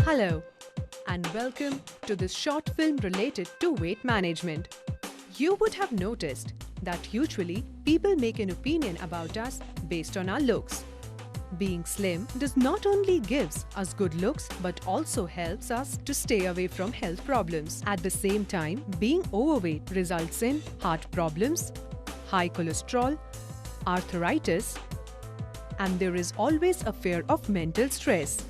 Hello and welcome to this short film related to weight management. You would have noticed that usually people make an opinion about us based on our looks. Being slim does not only gives us good looks but also helps us to stay away from health problems. At the same time, being overweight results in heart problems, high cholesterol, arthritis, and there is always a fear of mental stress.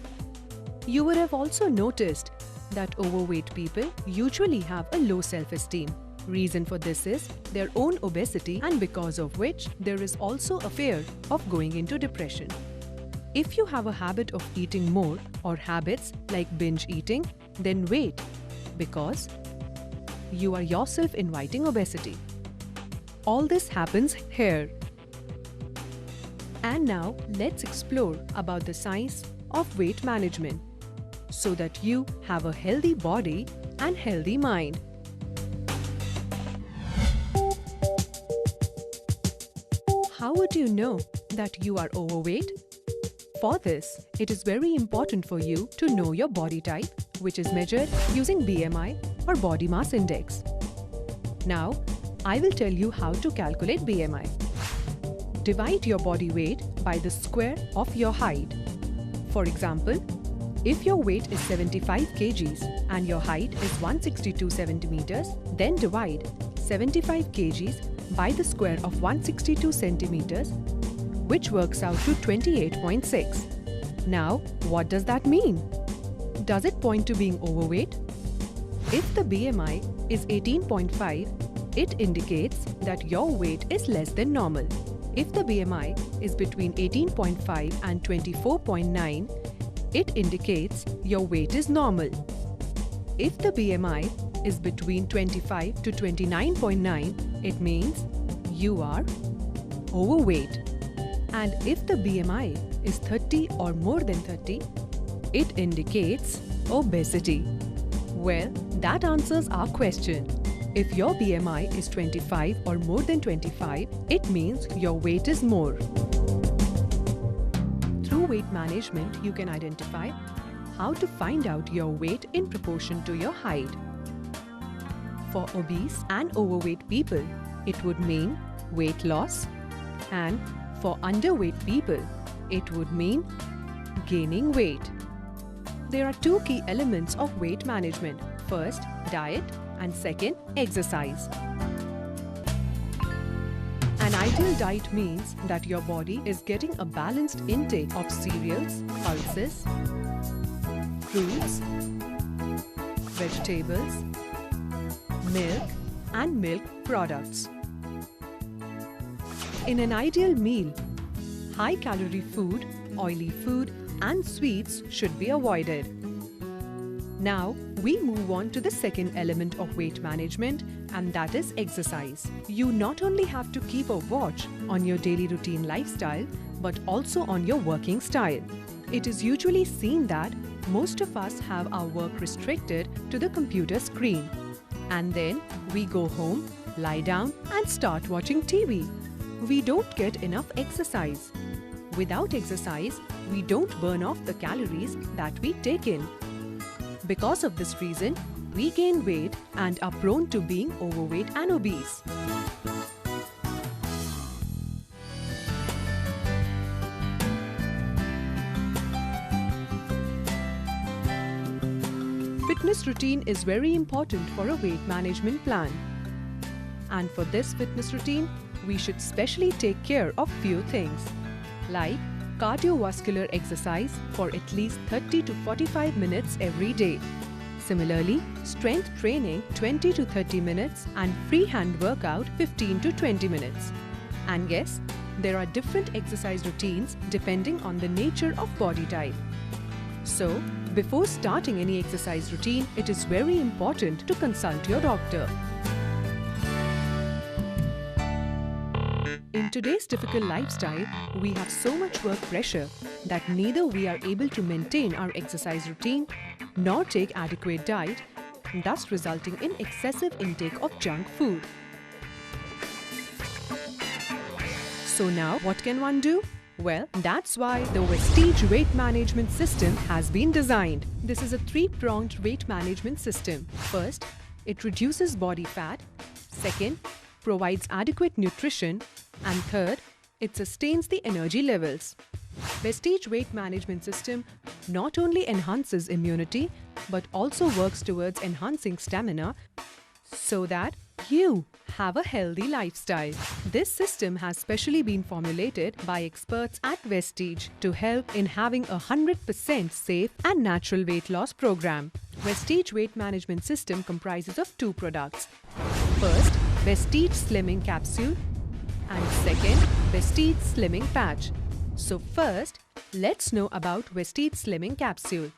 You would have also noticed that overweight people usually have a low self-esteem. Reason for this is their own obesity, and because of which there is also a fear of going into depression. If you have a habit of eating more or habits like binge eating, then wait, because you are yourself inviting obesity. All this happens here. And now let's explore about the science of weight management so that you have a healthy body and healthy mind. How would you know that you are overweight? For this, it is very important for you to know your body type, which is measured using BMI or body mass index. Now, I will tell you how to calculate BMI. Divide your body weight by the square of your height. For example, if your weight is 75 kgs and your height is 162 centimeters, then divide 75 kgs by the square of 162 centimeters, which works out to 28.6. Now, what does that mean? Does it point to being overweight? If the BMI is 18.5, it indicates that your weight is less than normal. If the BMI is between 18.5 and 24.9, it indicates your weight is normal. If the BMI is between 25 to 29.9, it means you are overweight. And if the BMI is 30 or more than 30, it indicates obesity. Well, that answers our question. If your BMI is 25 or more than 25, it means your weight is more. Through weight management, you can identify how to find out your weight in proportion to your height. For obese and overweight people, it would mean weight loss, and for underweight people, it would mean gaining weight. There are two key elements of weight management. First, diet, and second, exercise. An ideal diet means that your body is getting a balanced intake of cereals, pulses, fruits, vegetables, milk, and milk products. In an ideal meal, high-calorie food, oily food, and sweets should be avoided. Now, we move on to the second element of weight management, and that is exercise. You not only have to keep a watch on your daily routine lifestyle, but also on your working style. It is usually seen that most of us have our work restricted to the computer screen. And then we go home, lie down, and start watching TV. We don't get enough exercise. Without exercise, we don't burn off the calories that we take in. Because of this reason, we gain weight and are prone to being overweight and obese. Fitness routine is very important for a weight management plan. And for this fitness routine, we should specially take care of few things, like cardiovascular exercise for at least 30 to 45 minutes every day. Similarly, strength training 20 to 30 minutes and free hand workout 15 to 20 minutes. And yes, there are different exercise routines depending on the nature of body type. So, before starting any exercise routine, it is very important to consult your doctor. In today's difficult lifestyle, we have so much work pressure that neither we are able to maintain our exercise routine nor take adequate diet, thus resulting in excessive intake of junk food. So now, what can one do? Well, that's why the Vestige Weight Management System has been designed. This is a three-pronged weight management system. First, it reduces body fat. Second, provides adequate nutrition. And third, it sustains the energy levels. Vestige Weight Management System not only enhances immunity, but also works towards enhancing stamina so that you have a healthy lifestyle. This system has specially been formulated by experts at Vestige to help in having a 100% safe and natural weight loss program. Vestige Weight Management System comprises of two products. First, Vestige Slimming Capsule, and second, Vestige Slimming Patch. So first, let's know about Vestige Slimming Capsule.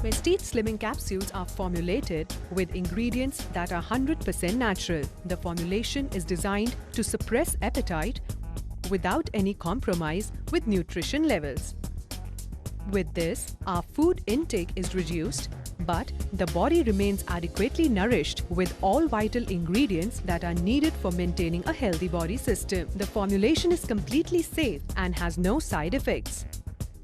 Vestige Slimming Capsules are formulated with ingredients that are 100% natural. The formulation is designed to suppress appetite without any compromise with nutrition levels. With this, our food intake is reduced, but the body remains adequately nourished with all vital ingredients that are needed for maintaining a healthy body system. The formulation is completely safe and has no side effects.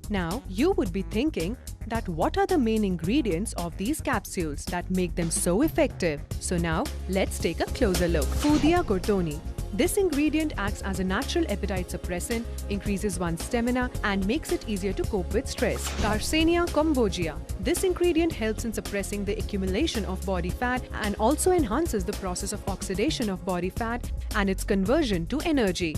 Now, you would be thinking that what are the main ingredients of these capsules that make them so effective? So now, let's take a closer look. Fudia Gortoni. This ingredient acts as a natural appetite suppressant, increases one's stamina and makes it easier to cope with stress. Garcinia Cambogia. This ingredient helps in suppressing the accumulation of body fat and also enhances the process of oxidation of body fat and its conversion to energy.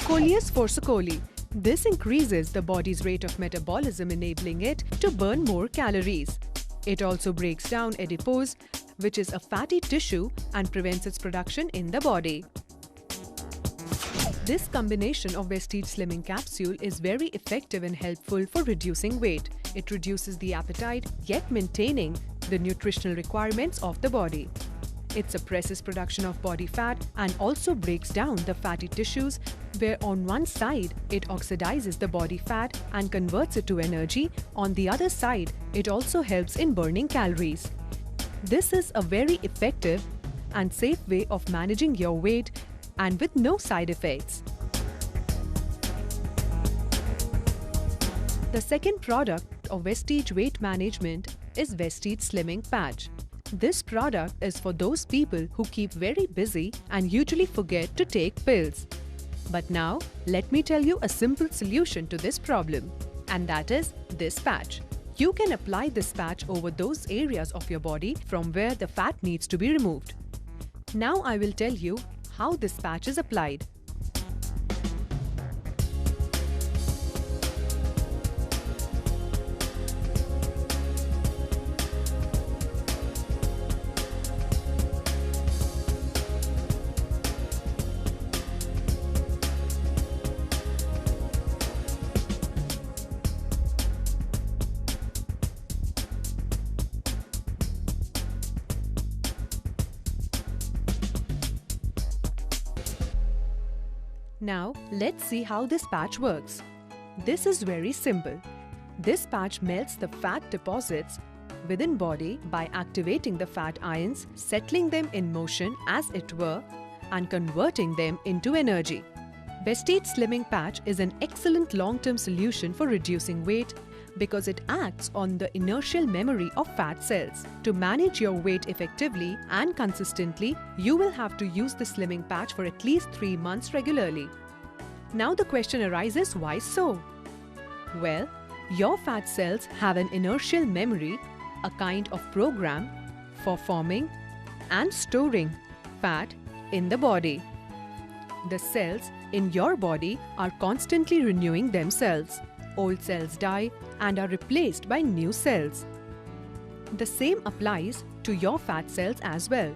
Coleus Forsicoli. This increases the body's rate of metabolism, enabling it to burn more calories. It also breaks down adipose, which is a fatty tissue, and prevents its production in the body. This combination of Vestige Slimming Capsule is very effective and helpful for reducing weight. It reduces the appetite, yet maintaining the nutritional requirements of the body. It suppresses production of body fat and also breaks down the fatty tissues, where on one side it oxidizes the body fat and converts it to energy. On the other side, it also helps in burning calories. This is a very effective and safe way of managing your weight and with no side effects. The second product of Vestige Weight Management is Vestige Slimming Patch. This product is for those people who keep very busy and usually forget to take pills. But now, let me tell you a simple solution to this problem, and that is this patch. You can apply this patch over those areas of your body from where the fat needs to be removed. Now I will tell you how this patch is applied. Now, let's see how this patch works. This is very simple. This patch melts the fat deposits within body by activating the fat ions, settling them in motion as it were, and converting them into energy. Vestige Slimming Patch is an excellent long-term solution for reducing weight because it acts on the inertial memory of fat cells. To manage your weight effectively and consistently, you will have to use the slimming patch for at least 3 months regularly. Now the question arises, why so? Well, your fat cells have an inertial memory, a kind of program for forming and storing fat in the body. The cells in your body are constantly renewing themselves. Old cells die and are replaced by new cells. The same applies to your fat cells as well.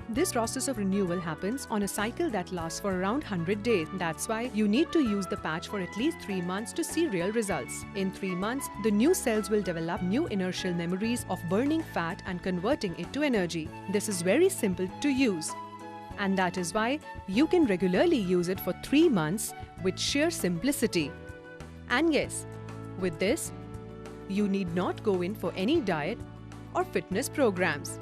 This process of renewal happens on a cycle that lasts for around 100 days. That's why you need to use the patch for at least 3 months to see real results. In 3 months, the new cells will develop new inertial memories of burning fat and converting it to energy. This is very simple to use. And that is why you can regularly use it for 3 months with sheer simplicity. And yes, with this, you need not go in for any diet or fitness programs.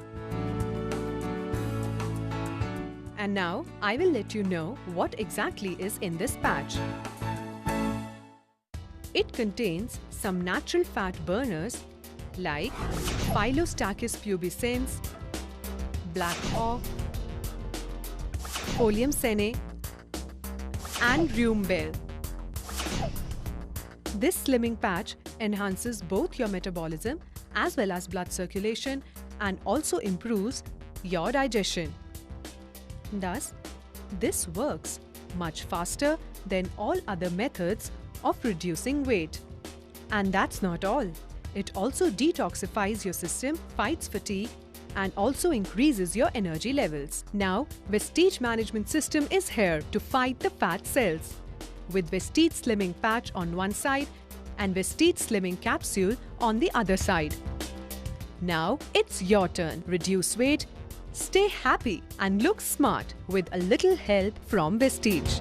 And now I will let you know what exactly is in this patch. It contains some natural fat burners like Phylostachys pubescens, black oak, Oleum sene, and rhumbell. This slimming patch enhances both your metabolism as well as blood circulation and also improves your digestion. Thus, this works much faster than all other methods of reducing weight. And that's not all. It also detoxifies your system, fights fatigue, and also increases your energy levels. Now, Vestige Management System is here to fight the fat cells. With Vestige Slimming Patch on one side and Vestige Slimming Capsule on the other side. Now, it's your turn. Reduce weight, stay happy, and look smart with a little help from Vestige.